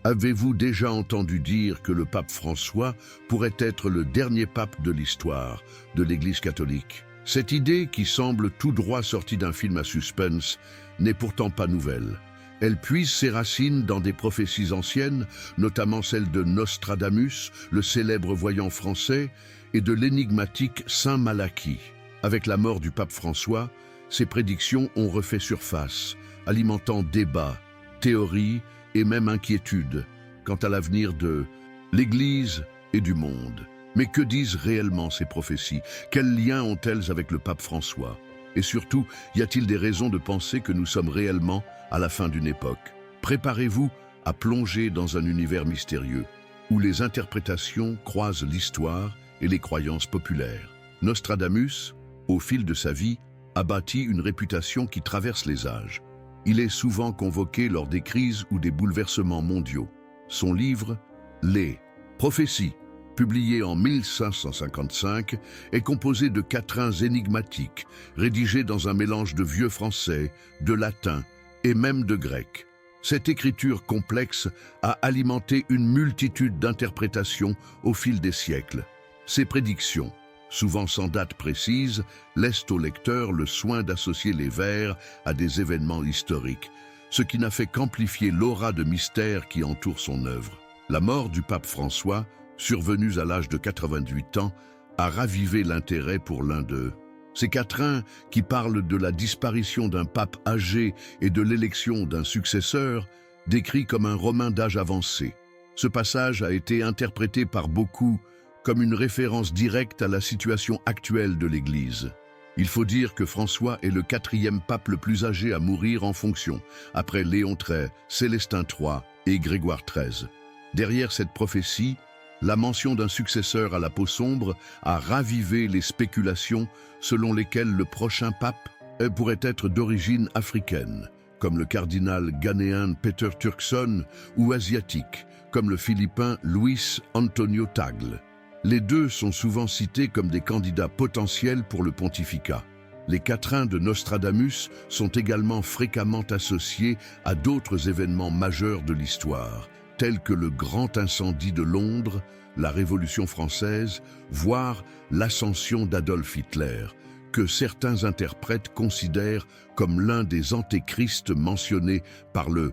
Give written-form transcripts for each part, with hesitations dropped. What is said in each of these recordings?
Avez-vous déjà entendu dire que le pape François pourrait être le dernier pape de l'histoire de l'Église catholique? Cette idée, qui semble tout droit sortie d'un film à suspense, n'est pourtant pas nouvelle. Elle puise ses racines dans des prophéties anciennes, notamment celle de Nostradamus, le célèbre voyant français, et de l'énigmatique Saint Malachie. Avec la mort du pape François, ces prédictions ont refait surface, alimentant débats, théories et même inquiétudes quant à l'avenir de l'Église et du monde. Mais que disent réellement ces prophéties? Quels liens ont-elles avec le pape François? Et surtout, y a-t-il des raisons de penser que nous sommes réellement à la fin d'une époque? Préparez-vous à plonger dans un univers mystérieux, où les interprétations croisent l'histoire et les croyances populaires. Nostradamus, au fil de sa vie, a bâti une réputation qui traverse les âges. Il est souvent convoqué lors des crises ou des bouleversements mondiaux. Son livre, Les Prophéties, publié en 1555, est composé de quatrains énigmatiques, rédigés dans un mélange de vieux français, de latin et même de grec. Cette écriture complexe a alimenté une multitude d'interprétations au fil des siècles. Ces prédictions, souvent sans date précise, laissent au lecteur le soin d'associer les vers à des événements historiques, ce qui n'a fait qu'amplifier l'aura de mystère qui entoure son œuvre. La mort du pape François, survenue à l'âge de 88 ans, a ravivé l'intérêt pour l'un d'eux. Ces quatrains, qui parlent de la disparition d'un pape âgé et de l'élection d'un successeur, décrit comme un Romain d'âge avancé. Ce passage a été interprété par beaucoup comme une référence directe à la situation actuelle de l'Église. Il faut dire que François est le quatrième pape le plus âgé à mourir en fonction, après Léon XIII, Célestin III et Grégoire XIII. Derrière cette prophétie, la mention d'un successeur à la peau sombre a ravivé les spéculations selon lesquelles le prochain pape pourrait être d'origine africaine, comme le cardinal ghanéen Peter Turkson, ou asiatique, comme le philippin Luis Antonio Tagle. Les deux sont souvent cités comme des candidats potentiels pour le pontificat. Les quatrains de Nostradamus sont également fréquemment associés à d'autres événements majeurs de l'histoire, tels que le grand incendie de Londres, la Révolution française, voire l'ascension d'Adolf Hitler, que certains interprètes considèrent comme l'un des antéchrists mentionnés par le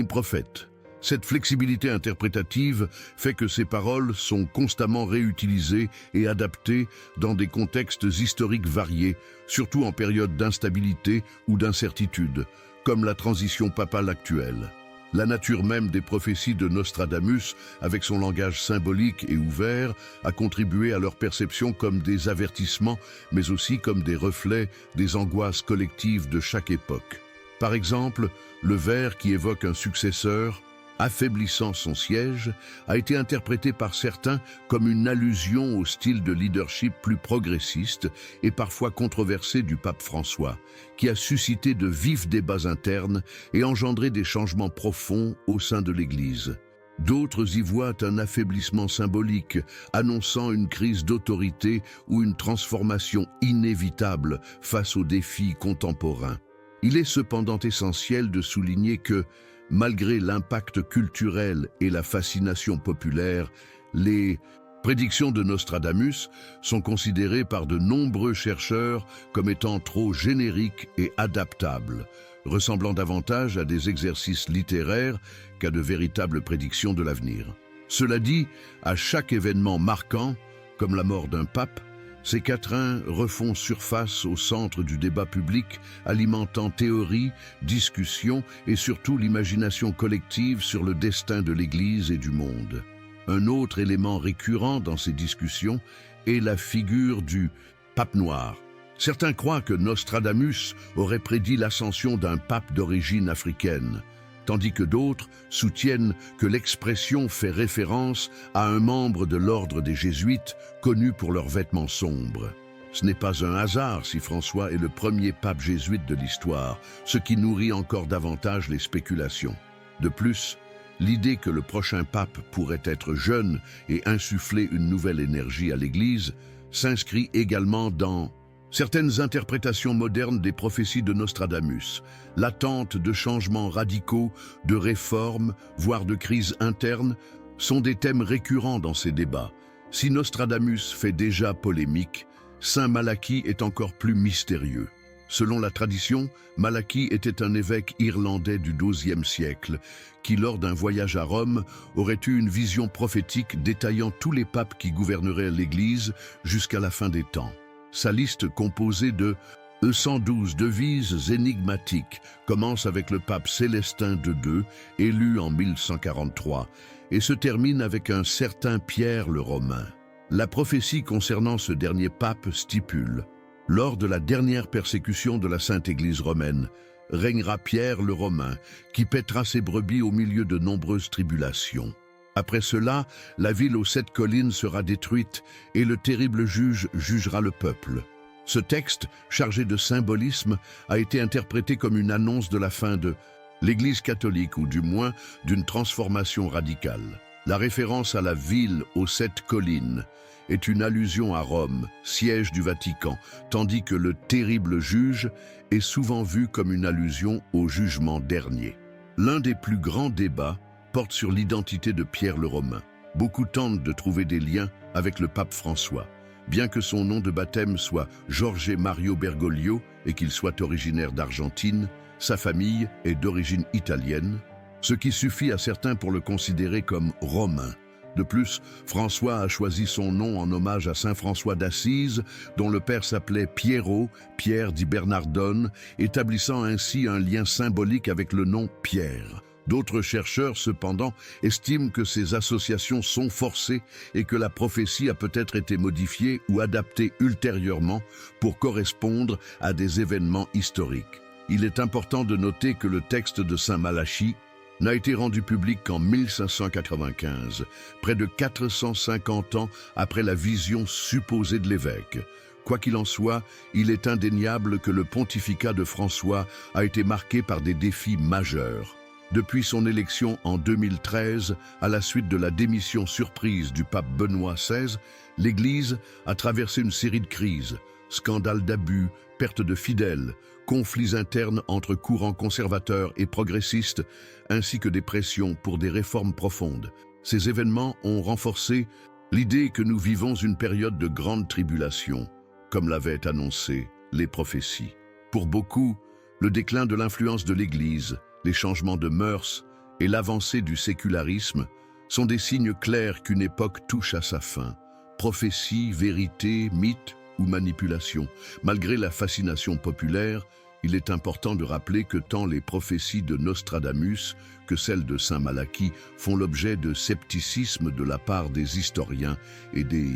prophète. Cette flexibilité interprétative fait que ces paroles sont constamment réutilisées et adaptées dans des contextes historiques variés, surtout en période d'instabilité ou d'incertitude, comme la transition papale actuelle. La nature même des prophéties de Nostradamus, avec son langage symbolique et ouvert, a contribué à leur perception comme des avertissements, mais aussi comme des reflets des angoisses collectives de chaque époque. Par exemple, le vers qui évoque un successeur, affaiblissant son siège, a été interprété par certains comme une allusion au style de leadership plus progressiste et parfois controversé du pape François, qui a suscité de vifs débats internes et engendré des changements profonds au sein de l'Église. D'autres y voient un affaiblissement symbolique, annonçant une crise d'autorité ou une transformation inévitable face aux défis contemporains. Il est cependant essentiel de souligner que, malgré l'impact culturel et la fascination populaire, les prédictions de Nostradamus sont considérées par de nombreux chercheurs comme étant trop génériques et adaptables, ressemblant davantage à des exercices littéraires qu'à de véritables prédictions de l'avenir. Cela dit, à chaque événement marquant, comme la mort d'un pape, ces quatrains refont surface au centre du débat public, alimentant théories, discussions et surtout l'imagination collective sur le destin de l'Église et du monde. Un autre élément récurrent dans ces discussions est la figure du pape noir. Certains croient que Nostradamus aurait prédit l'ascension d'un pape d'origine africaine, tandis que d'autres soutiennent que l'expression fait référence à un membre de l'ordre des Jésuites connu pour leurs vêtements sombres. Ce n'est pas un hasard si François est le premier pape jésuite de l'histoire, ce qui nourrit encore davantage les spéculations. De plus, l'idée que le prochain pape pourrait être jeune et insuffler une nouvelle énergie à l'Église s'inscrit également dans Certaines interprétations modernes des prophéties de Nostradamus, l'attente de changements radicaux, de réformes, voire de crises internes, sont des thèmes récurrents dans ces débats. Si Nostradamus fait déjà polémique, Saint Malachie est encore plus mystérieux. Selon la tradition, Malachie était un évêque irlandais du XIIe siècle qui, lors d'un voyage à Rome, aurait eu une vision prophétique détaillant tous les papes qui gouverneraient l'Église jusqu'à la fin des temps. Sa liste, composée de 112 devises énigmatiques, commence avec le pape Célestin II, élu en 1143, et se termine avec un certain Pierre le Romain. La prophétie concernant ce dernier pape stipule: lors de la dernière persécution de la Sainte Église romaine, régnera Pierre le Romain, qui paîtra ses brebis au milieu de nombreuses tribulations. Après cela, la ville aux 7 collines sera détruite et le terrible juge jugera le peuple. Ce texte, chargé de symbolisme, a été interprété comme une annonce de la fin de l'Église catholique, ou du moins d'une transformation radicale. La référence à la ville aux 7 collines est une allusion à Rome, siège du Vatican, tandis que le terrible juge est souvent vu comme une allusion au jugement dernier. L'un des plus grands débats porte sur l'identité de Pierre le Romain. Beaucoup tentent de trouver des liens avec le pape François. Bien que son nom de baptême soit Jorge Mario Bergoglio et qu'il soit originaire d'Argentine, sa famille est d'origine italienne, ce qui suffit à certains pour le considérer comme romain. De plus, François a choisi son nom en hommage à saint François d'Assise, dont le père s'appelait Piero, Pierre di Bernardone, établissant ainsi un lien symbolique avec le nom Pierre. D'autres chercheurs, cependant, estiment que ces associations sont forcées et que la prophétie a peut-être été modifiée ou adaptée ultérieurement pour correspondre à des événements historiques. Il est important de noter que le texte de Saint Malachie n'a été rendu public qu'en 1595, près de 450 ans après la vision supposée de l'évêque. Quoi qu'il en soit, il est indéniable que le pontificat de François a été marqué par des défis majeurs. Depuis son élection en 2013, à la suite de la démission surprise du pape Benoît XVI, l'Église a traversé une série de crises, scandales d'abus, perte de fidèles, conflits internes entre courants conservateurs et progressistes, ainsi que des pressions pour des réformes profondes. Ces événements ont renforcé l'idée que nous vivons une période de grande tribulation, comme l'avaient annoncé les prophéties. Pour beaucoup, le déclin de l'influence de l'Église, les changements de mœurs et l'avancée du sécularisme sont des signes clairs qu'une époque touche à sa fin. Prophétie, vérité, mythe ou manipulation. Malgré la fascination populaire, il est important de rappeler que tant les prophéties de Nostradamus que celles de Saint Malachie font l'objet de scepticisme de la part des historiens et des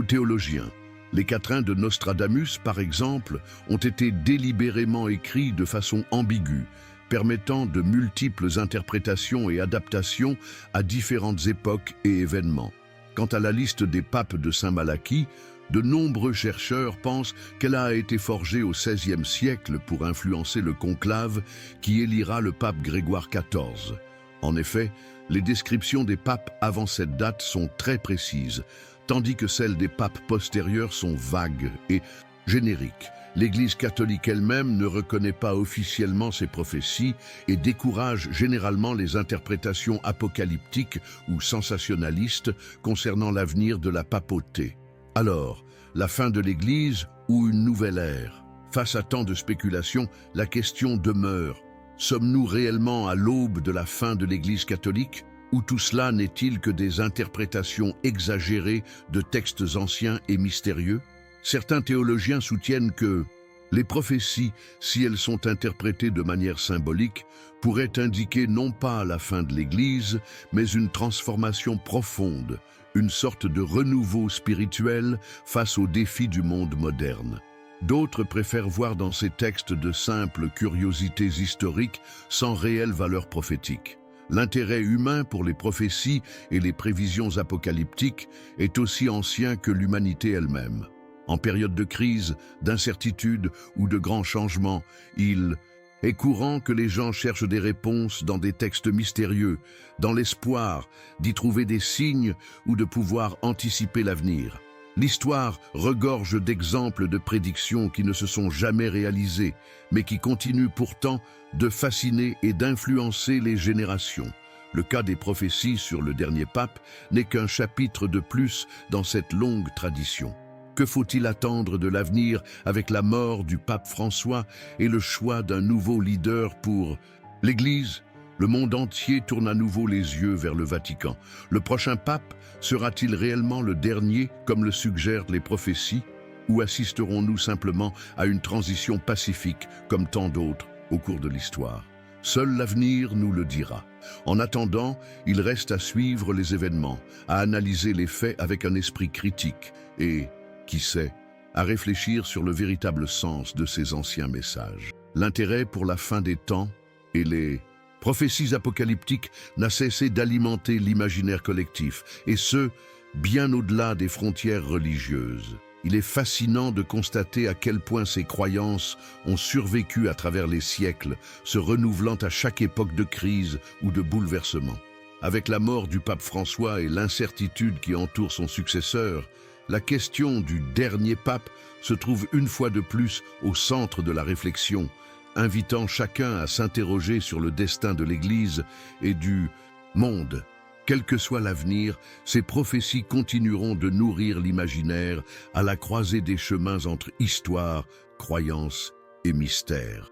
théologiens. Les quatrains de Nostradamus, par exemple, ont été délibérément écrits de façon ambiguë, permettant de multiples interprétations et adaptations à différentes époques et événements. Quant à la liste des papes de Saint Malachie, de nombreux chercheurs pensent qu'elle a été forgée au XVIe siècle pour influencer le conclave qui élira le pape Grégoire XIV. En effet, les descriptions des papes avant cette date sont très précises, tandis que celles des papes postérieurs sont vagues et génériques. L'Église catholique elle-même ne reconnaît pas officiellement ces prophéties et décourage généralement les interprétations apocalyptiques ou sensationnalistes concernant l'avenir de la papauté. Alors, la fin de l'Église ou une nouvelle ère? Face à tant de spéculations, la question demeure: sommes-nous réellement à l'aube de la fin de l'Église catholique? Ou tout cela n'est-il que des interprétations exagérées de textes anciens et mystérieux? Certains théologiens soutiennent que les prophéties, si elles sont interprétées de manière symbolique, pourraient indiquer non pas la fin de l'Église, mais une transformation profonde, une sorte de renouveau spirituel face aux défis du monde moderne. D'autres préfèrent voir dans ces textes de simples curiosités historiques sans réelle valeur prophétique. L'intérêt humain pour les prophéties et les prévisions apocalyptiques est aussi ancien que l'humanité elle-même. En période de crise, d'incertitude ou de grands changements, il est courant que les gens cherchent des réponses dans des textes mystérieux, dans l'espoir d'y trouver des signes ou de pouvoir anticiper l'avenir. L'histoire regorge d'exemples de prédictions qui ne se sont jamais réalisées, mais qui continuent pourtant de fasciner et d'influencer les générations. Le cas des prophéties sur le dernier pape n'est qu'un chapitre de plus dans cette longue tradition. Que faut-il attendre de l'avenir avec la mort du pape François et le choix d'un nouveau leader pour l'Église? Le monde entier tourne à nouveau les yeux vers le Vatican. Le prochain pape sera-t-il réellement le dernier, comme le suggèrent les prophéties, ou assisterons-nous simplement à une transition pacifique, comme tant d'autres, au cours de l'histoire? Seul l'avenir nous le dira. En attendant, il reste à suivre les événements, à analyser les faits avec un esprit critique et, qui sait, à réfléchir sur le véritable sens de ces anciens messages. L'intérêt pour la fin des temps et les prophéties apocalyptiques n'a cessé d'alimenter l'imaginaire collectif, et ce, bien au-delà des frontières religieuses. Il est fascinant de constater à quel point ces croyances ont survécu à travers les siècles, se renouvelant à chaque époque de crise ou de bouleversement. Avec la mort du pape François et l'incertitude qui entoure son successeur, la question du dernier pape se trouve une fois de plus au centre de la réflexion, invitant chacun à s'interroger sur le destin de l'Église et du monde. Quel que soit l'avenir, ces prophéties continueront de nourrir l'imaginaire à la croisée des chemins entre histoire, croyance et mystère.